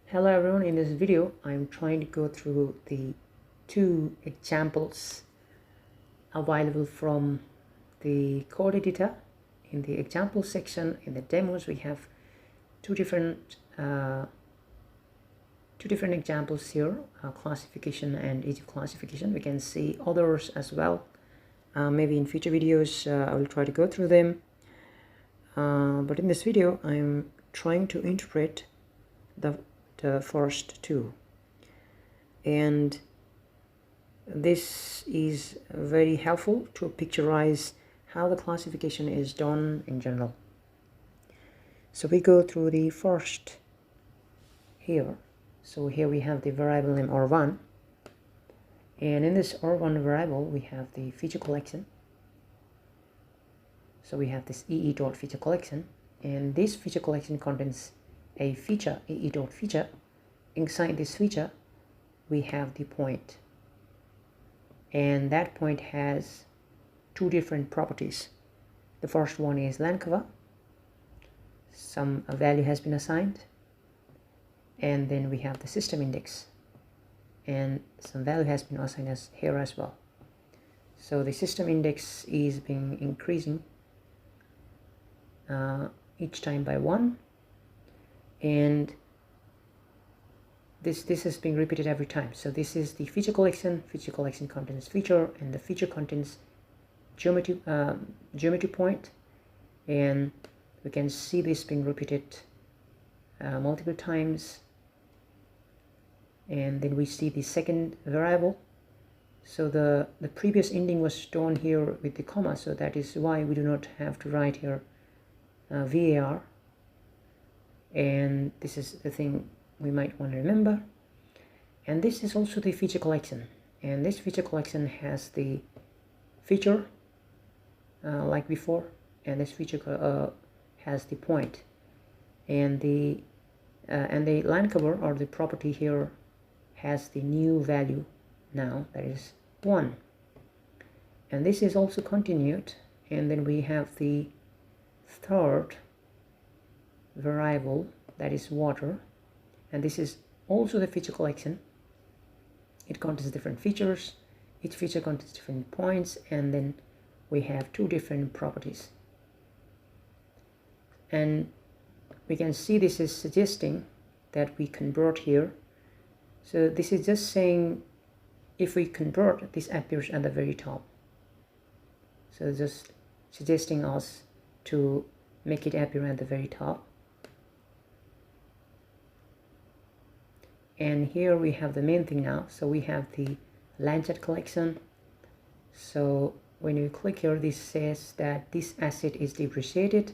Hello everyone, in this video I'm trying to go through the two examples available from the code editor. In the example section, in the demos, we have two different examples here, classification and easy classification. We can see others as well. Maybe in future videos I will try to go through them, but in this video I'm trying to interpret the first two, and this is very helpful to picturize how the classification is done in general. So we go through the first here. So here we have the variable name R1, and in this R1 variable we have the feature collection. So we have this ee.feature collection, and this feature collection contains a feature, ee.feature. Inside this feature we have the point, and that point has two different properties. The first one is land cover, some value has been assigned, and then we have the system index, and some value has been assigned as here as well. So the system index is being increasing each time by 1, and this is being repeated every time. So this is the feature collection. Feature collection contains feature, and the feature contains geometry point, and we can see this being repeated multiple times. And then we see the second variable. So the previous ending was done here with the comma, so that is why we do not have to write here var, and this is the thing we might want to remember. And this is also the feature collection, and this feature collection has the feature like before, and this feature has the point, and the line cover, or the property here, has the new value now, that is 1. And this is also continued, and then we have the third variable, that is water, and this is also the feature collection. It contains different features, each feature contains different points, and then we have two different properties. And we can see this is suggesting that we convert here. So this is just saying if we convert, this appears at the very top. So just suggesting us to make it appear at the very top. And here we have the main thing now. So we have the Lancet collection. So when you click here, this says that this asset is depreciated.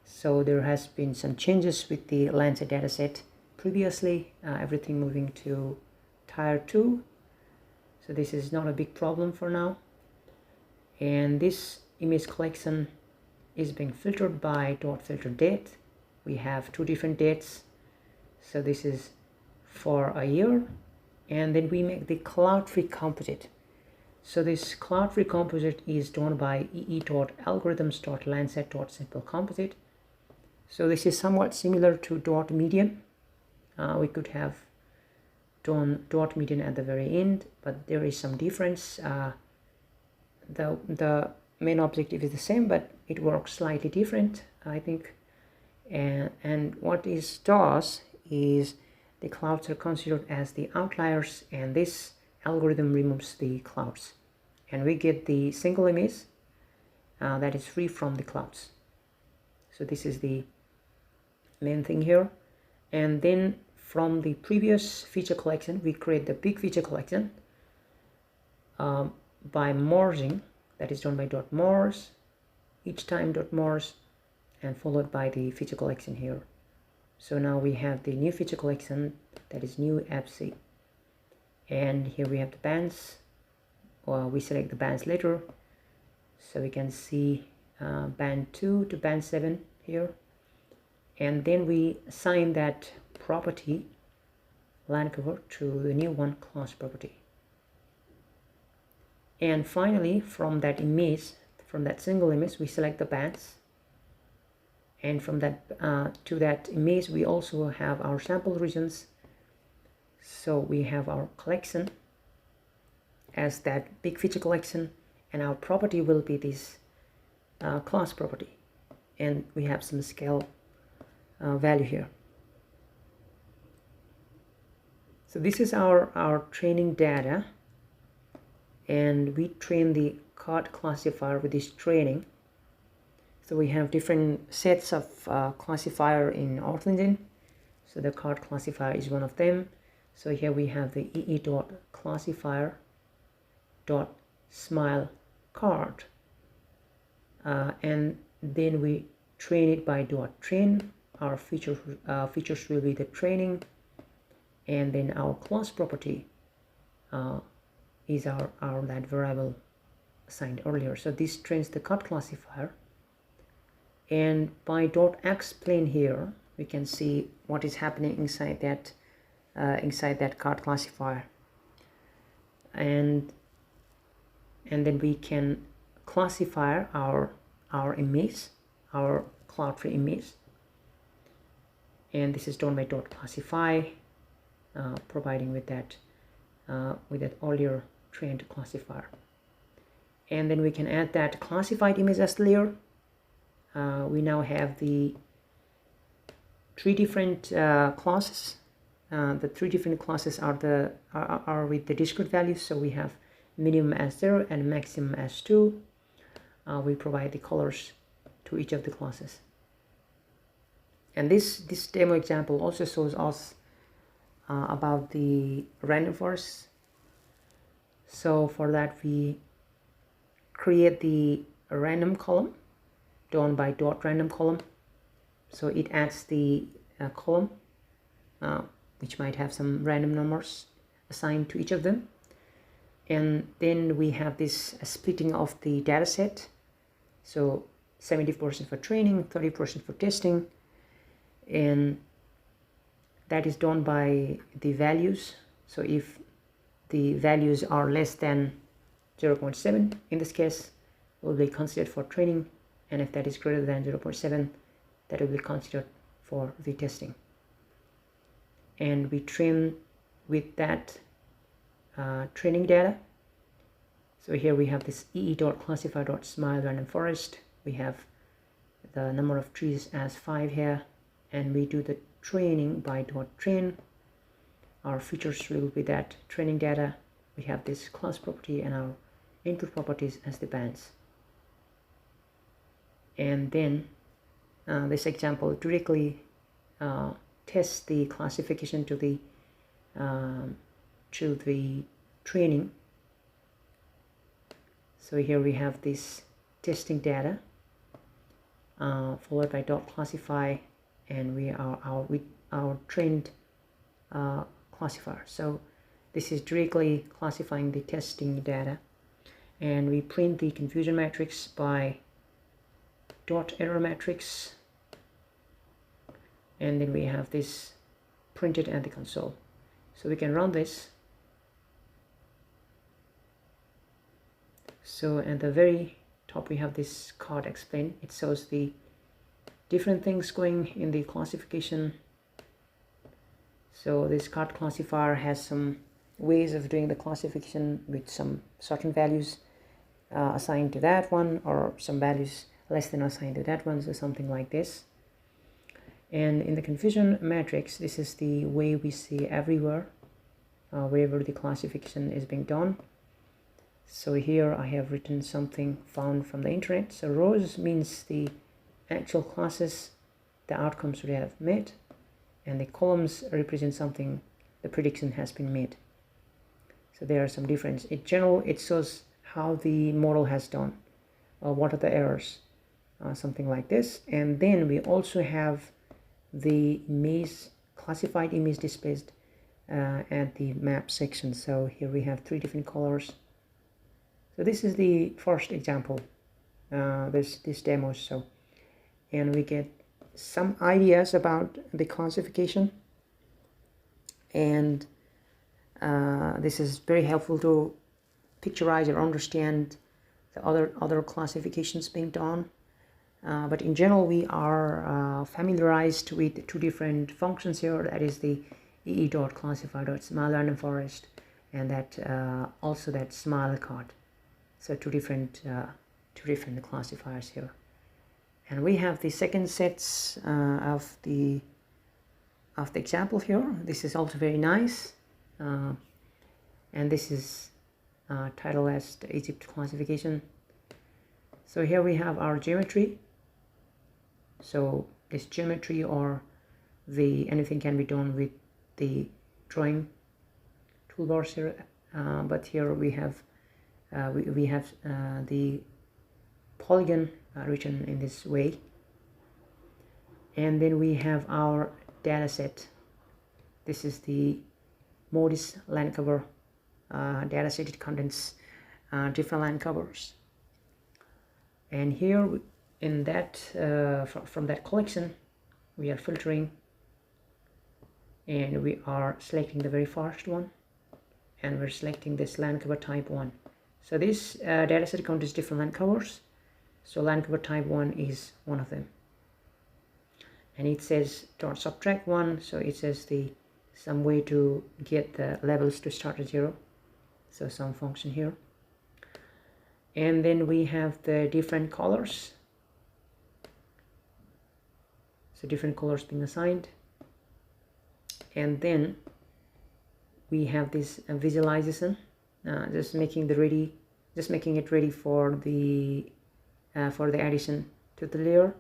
So there has been some changes with the Lancet dataset previously, everything moving to tier 2. So this is not a big problem for now. And this image collection is being filtered by .filter date. We have two different dates. So this is for a year, and then we make the cloud-free composite. So this cloud-free composite is done by ee.algorithms.lancet.simplecomposite. So this is somewhat similar to .median. We could have done .median at the very end, but there is some difference. The main objective is the same, but it works slightly different, I think. And what this does is the clouds are considered as the outliers, and this algorithm removes the clouds, and we get the single image that is free from the clouds. So this is the main thing here. And then from the previous feature collection, we create the big feature collection by merging, that is done by .merge, each time .merge, and followed by the feature collection here. So now we have the new feature collection, that is new FC, and here we have the bands. We select the bands later, so we can see band 2 to band 7 here, and then we assign that property land cover to the new one, class property. And finally, from that image, from that single image, we select the bands, And from that to that image we also have our sample regions. So we have our collection as that big feature collection, and our property will be this class property, and we have some scale value here. So this is our training data, and we train the card classifier with this training. So we have different sets of classifier in earthengine. So the card classifier is one of them. So here we have the ee.classifier.smile card, and then we train it by .train. Our features will be the training, and then our class property is our that variable assigned earlier. So this trains the card classifier, and by .explain here we can see what is happening inside that card classifier, and then we can classify our image, our Cloud3 image, and this is done by .classify, providing with that earlier trained classifier. And then we can add that classified image as layer. We now have the three different classes. The three different classes are with the discrete values. So we have minimum as 0 and maximum as 2. We provide the colors to each of the classes. And this demo example also shows us about the random forest. So for that we create the random column done by .random column. So it adds the column which might have some random numbers assigned to each of them, and then we have this splitting of the data set. So 70% for training, 30% for testing, and that is done by the values. So if the values are less than 0.7 in this case, will be considered for training, and if that is greater than 0.7, that will be considered for the testing. And we train with that training data. So here we have this ee.classifier.smile random forest. We have the number of trees as 5 here, and we do the training by .train. Our features will be that training data. We have this class property and our input properties as the bands. And then this example directly tests the classification to the training. So here we have this testing data followed by .classify, and we are with our trained classifier. So this is directly classifying the testing data, and we print the confusion matrix by .error matrix, and then we have this printed at the console. So we can run this. So at the very top we have this card explain. It shows the different things going in the classification. So this card classifier has some ways of doing the classification with some certain values assigned to that one, or some values less than assigned to that one, so something like this. And in the confusion matrix, this is the way we see everywhere wherever the classification is being done. So here I have written something found from the internet. So rows means the actual classes the outcomes we have made, and the columns represent something the prediction has been made. So there are some difference. In general, it shows how the model has done, what are the errors, something like this. And then we also have the image, classified image displayed at the map section. So here we have 3 different colors. So this is the first example, this demo. So, and we get some ideas about the classification, and this is very helpful to picturize or understand the other classifications being done. but in general we are familiarized with two different functions here. That is the ee.classify.smile random forest, and that also that smile card. So two different classifiers here. And we have the second sets of the example here. This is also very nice, and this is titled as the Egypt classification. So here we have our geometry. So this geometry or anything can be done with the drawing toolbars here, but here we have the polygon written in this way, and then we have our data set. This is the Modis land cover data set. It contains different land covers, and here in that from that collection we are filtering, and we are selecting the very first one, and we're selecting this land cover type 1. So this data set contains different land covers. So land cover type 1 is one of them, and it says dot subtract 1. So it says some way to get the levels to start at 0, so some function here. And then we have the different colors, so different colors being assigned. And then we have this visualization, just making it ready for the addition to the layer.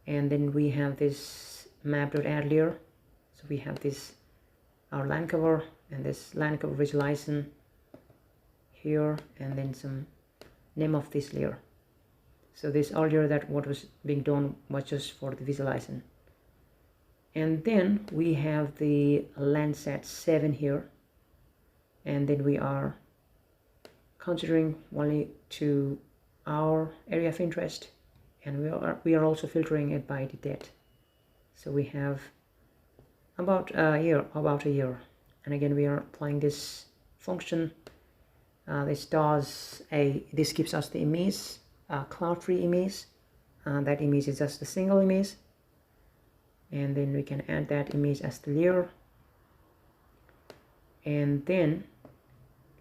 And then we have this map.add layer. So we have this our land cover and this land cover visualization here, and then some name of this layer. So this earlier that what was being done was just for the visualization. And then we have the Landsat 7 here, and then we are considering only to our area of interest, and we are also filtering it by the date. So we have about a year, and again we are applying this function. This gives us the image, cloud-free image. That image is just a single image, and then we can add that image as the layer. And then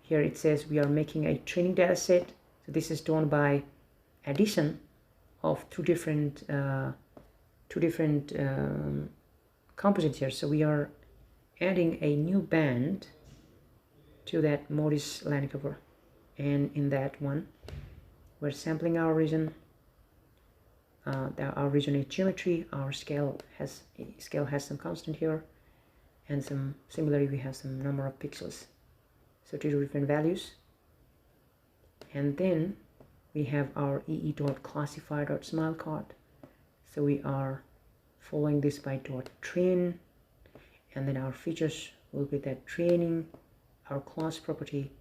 here it says we are making a training data set. So this is done by addition of two different composites here. So we are adding a new band to that Modis land cover, and in that one we're sampling our region. Our region is geometry. Our scale has some constant here, and similarly we have some number of pixels, so two different values. And then we have our ee.classify.smile card. So we are following this by .train, and then our features will be that training. Our class property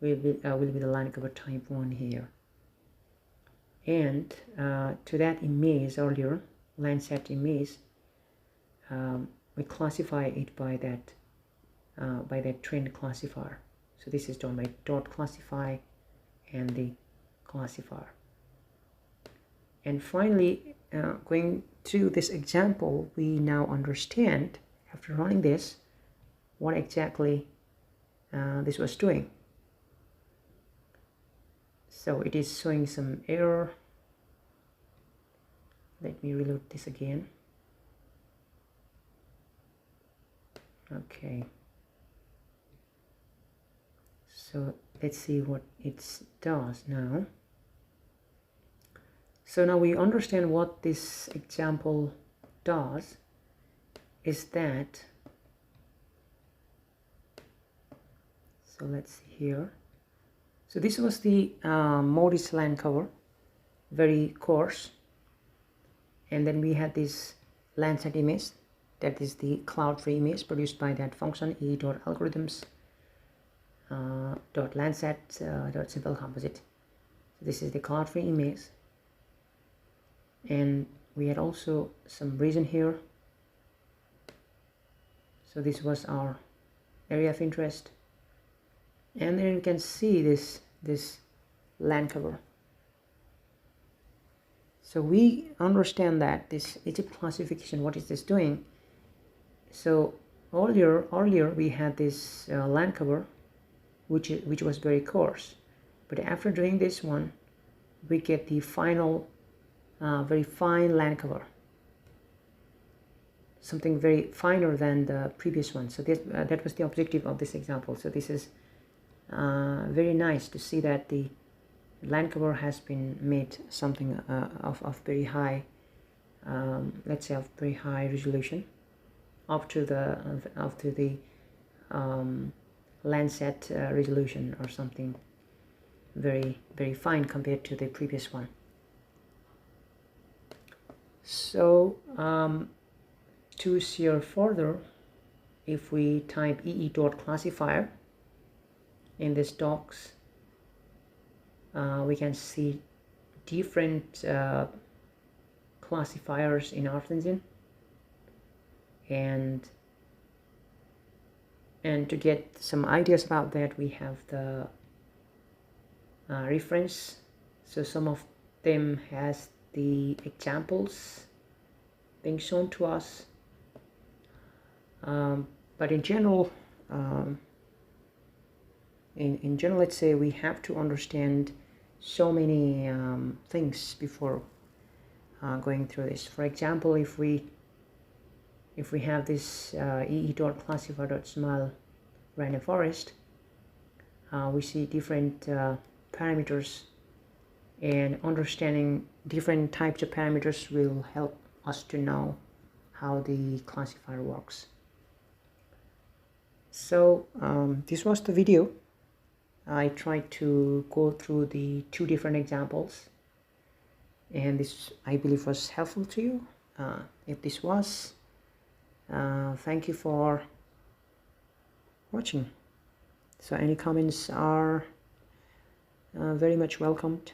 will be the line cover type 1 here. And to that image earlier, Landsat image, we classify it by that train classifier. So this is done by .classify and the classifier. And finally, going to this example, we now understand after running this what exactly this was doing. So it is showing some error. Let me reload this again. Okay. So let's see what it does now. So now we understand what this example does is that, so let's see here. So this was the Modis land cover, very coarse, and then we had this Landsat image, that is the cloud-free image produced by that function e.algorithms .landsat simple composite. So this is the cloud-free image, and we had also some region here. So this was our area of interest, and then you can see this land cover. So we understand that this Egypt classification, what is this doing? So earlier we had this land cover, which was very coarse, but after doing this one, we get the final very fine land cover, something very finer than the previous one. So this that was the objective of this example. So this is very nice to see that the land cover has been made something of very high, let's say of very high resolution, up to the Landsat resolution, or something very fine compared to the previous one. So to see further, if we type ee.classifier in this docs, we can see different classifiers in earthengine, and to get some ideas about that, we have the reference. So some of them has the examples being shown to us, but in general, in general, let's say we have to understand so many things before going through this. For example, if we have this ee.classifier.small rainforest, we see different parameters, and understanding different types of parameters will help us to know how the classifier works. So this was the video. I tried to go through the 2 different examples, and this, I believe, was helpful to you. If this was, thank you for watching. So any comments are very much welcomed.